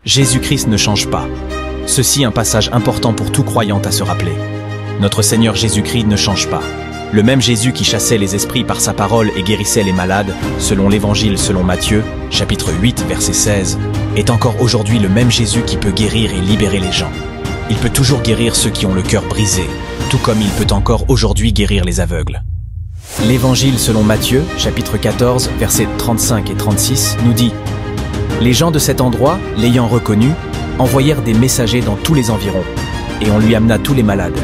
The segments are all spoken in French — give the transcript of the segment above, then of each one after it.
Jésus-Christ ne change pas. Ceci un passage important pour tout croyant à se rappeler. Notre Seigneur Jésus-Christ ne change pas. Le même Jésus qui chassait les esprits par sa parole et guérissait les malades, selon l'Évangile selon Matthieu, chapitre 8, verset 16, est encore aujourd'hui le même Jésus qui peut guérir et libérer les gens. Il peut toujours guérir ceux qui ont le cœur brisé, tout comme il peut encore aujourd'hui guérir les aveugles. L'Évangile selon Matthieu, chapitre 14, versets 35 et 36, nous dit « Les gens de cet endroit, l'ayant reconnu, envoyèrent des messagers dans tous les environs, et on lui amena tous les malades.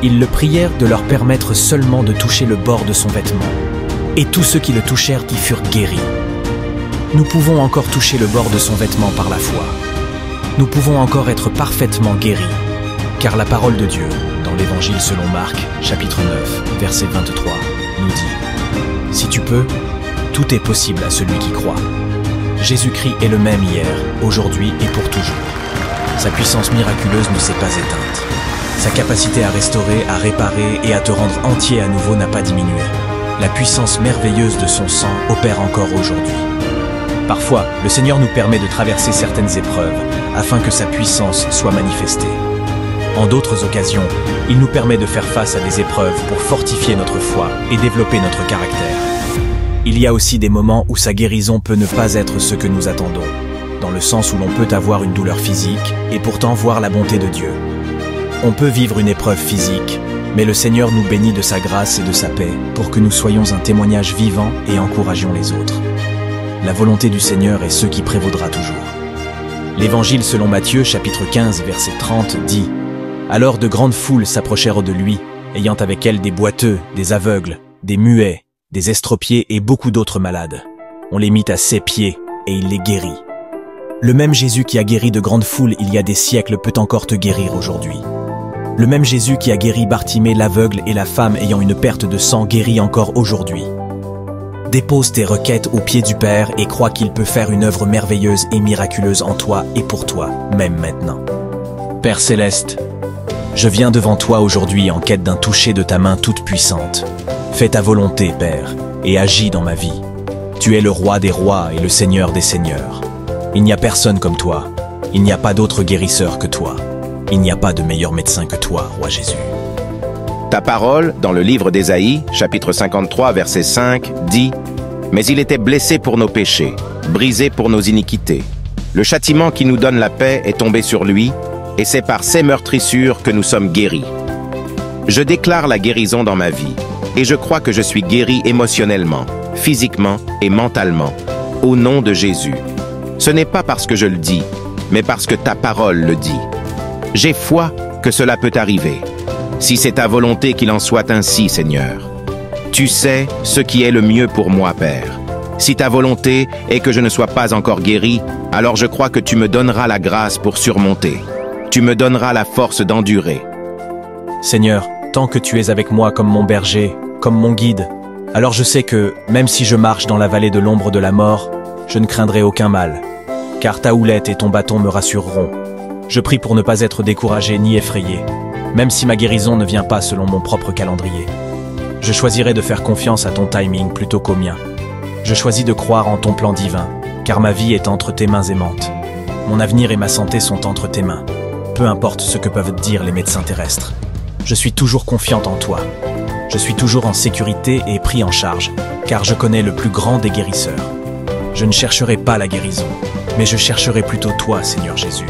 Ils le prièrent de leur permettre seulement de toucher le bord de son vêtement, et tous ceux qui le touchèrent y furent guéris. » Nous pouvons encore toucher le bord de son vêtement par la foi. Nous pouvons encore être parfaitement guéris, car la parole de Dieu, dans l'Évangile selon Marc, chapitre 9, verset 23, nous dit « Si tu peux, tout est possible à celui qui croit. » Jésus-Christ est le même hier, aujourd'hui et pour toujours. Sa puissance miraculeuse ne s'est pas éteinte. Sa capacité à restaurer, à réparer et à te rendre entier à nouveau n'a pas diminué. La puissance merveilleuse de son sang opère encore aujourd'hui. Parfois, le Seigneur nous permet de traverser certaines épreuves afin que sa puissance soit manifestée. En d'autres occasions, il nous permet de faire face à des épreuves pour fortifier notre foi et développer notre caractère. Il y a aussi des moments où sa guérison peut ne pas être ce que nous attendons, dans le sens où l'on peut avoir une douleur physique et pourtant voir la bonté de Dieu. On peut vivre une épreuve physique, mais le Seigneur nous bénit de sa grâce et de sa paix pour que nous soyons un témoignage vivant et encouragions les autres. La volonté du Seigneur est ce qui prévaudra toujours. L'Évangile selon Matthieu, chapitre 15, verset 30, dit « Alors de grandes foules s'approchèrent de lui, ayant avec elles des boiteux, des aveugles, des muets, des estropiés et beaucoup d'autres malades. On les mit à ses pieds et il les guérit. » Le même Jésus qui a guéri de grandes foules il y a des siècles peut encore te guérir aujourd'hui. Le même Jésus qui a guéri Bartimée l'aveugle et la femme ayant une perte de sang guérit encore aujourd'hui. Dépose tes requêtes aux pieds du Père et crois qu'il peut faire une œuvre merveilleuse et miraculeuse en toi et pour toi, même maintenant. Père Céleste, je viens devant toi aujourd'hui en quête d'un toucher de ta main toute puissante. Fais ta volonté, Père, et agis dans ma vie. Tu es le roi des rois et le Seigneur des seigneurs. Il n'y a personne comme toi. Il n'y a pas d'autre guérisseur que toi. Il n'y a pas de meilleur médecin que toi, roi Jésus. Ta parole, dans le livre d'Ésaïe, chapitre 53, verset 5, dit « Mais il était blessé pour nos péchés, brisé pour nos iniquités. Le châtiment qui nous donne la paix est tombé sur lui, et c'est par ses meurtrissures que nous sommes guéris. » Je déclare la guérison dans ma vie, et je crois que je suis guéri émotionnellement, physiquement et mentalement, au nom de Jésus. Ce n'est pas parce que je le dis, mais parce que ta parole le dit. J'ai foi que cela peut arriver. Si c'est ta volonté qu'il en soit ainsi, Seigneur. Tu sais ce qui est le mieux pour moi, Père. Si ta volonté est que je ne sois pas encore guéri, alors je crois que tu me donneras la grâce pour surmonter. Tu me donneras la force d'endurer. Seigneur, tant que tu es avec moi comme mon berger, comme mon guide, alors je sais que, même si je marche dans la vallée de l'ombre de la mort, je ne craindrai aucun mal, car ta houlette et ton bâton me rassureront. Je prie pour ne pas être découragé ni effrayé, même si ma guérison ne vient pas selon mon propre calendrier. Je choisirai de faire confiance à ton timing plutôt qu'au mien. Je choisis de croire en ton plan divin, car ma vie est entre tes mains aimantes. Mon avenir et ma santé sont entre tes mains, peu importe ce que peuvent dire les médecins terrestres. Je suis toujours confiante en toi. Je suis toujours en sécurité et pris en charge, car je connais le plus grand des guérisseurs. Je ne chercherai pas la guérison, mais je chercherai plutôt toi, Seigneur Jésus.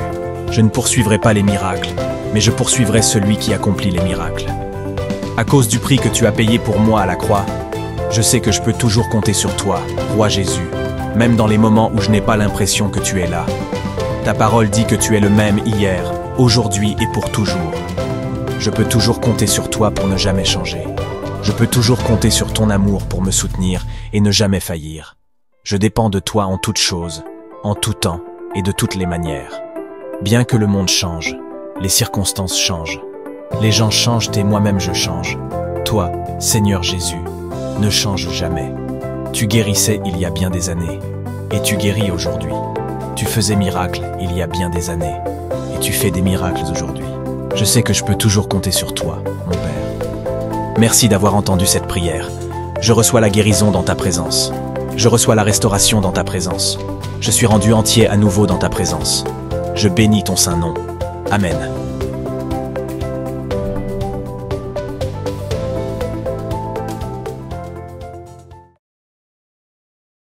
Je ne poursuivrai pas les miracles, mais je poursuivrai celui qui accomplit les miracles. À cause du prix que tu as payé pour moi à la croix, je sais que je peux toujours compter sur toi, roi Jésus, même dans les moments où je n'ai pas l'impression que tu es là. Ta parole dit que tu es le même hier, aujourd'hui et pour toujours. Je peux toujours compter sur toi pour ne jamais changer. Je peux toujours compter sur ton amour pour me soutenir et ne jamais faillir. Je dépends de toi en toutes choses, en tout temps et de toutes les manières. Bien que le monde change, les circonstances changent. Les gens changent et moi-même je change. Toi, Seigneur Jésus, ne change jamais. Tu guérissais il y a bien des années, et tu guéris aujourd'hui. Tu faisais miracle il y a bien des années, et tu fais des miracles aujourd'hui. Je sais que je peux toujours compter sur toi, mon Père. Merci d'avoir entendu cette prière. Je reçois la guérison dans ta présence. Je reçois la restauration dans ta présence. Je suis rendu entier à nouveau dans ta présence. je bénis ton saint nom. Amen.